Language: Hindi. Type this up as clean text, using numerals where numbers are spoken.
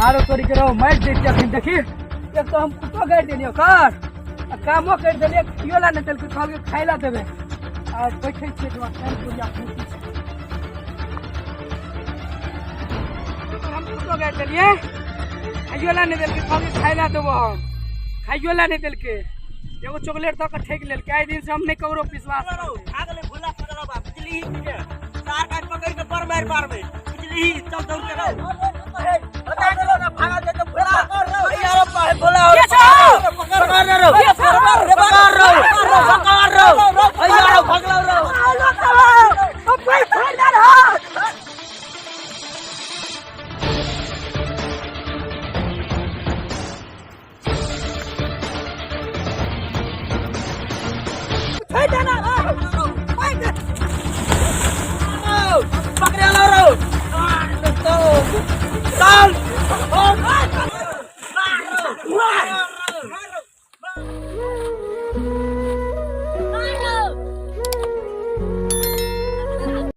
आरो तोरी के रहो मैच देख के फिर देखी एक तो हम कुत्तो गाड़ देलियो कर कामो कर देलिए खियोला न चल के खा के खाइला देबे आ बैठे छे तो टाइम पूरी अपनी हम कुत्तो गाड़ देलिए खियोला न चल के खा के खाइला देबो हम खियोला न चल के एगो चॉकलेट तो का ठेक लेल के आइ दिन से हम नहीं करो विश्वास करो भागले भूला पकड़ा बा बिजली ही के तार काट पकड़ के पर मार में बिजली ही चल दौड़ के रहो बता दो ना भागा दे तो भूला यार भूला पकड़ रहो यार भगला रहो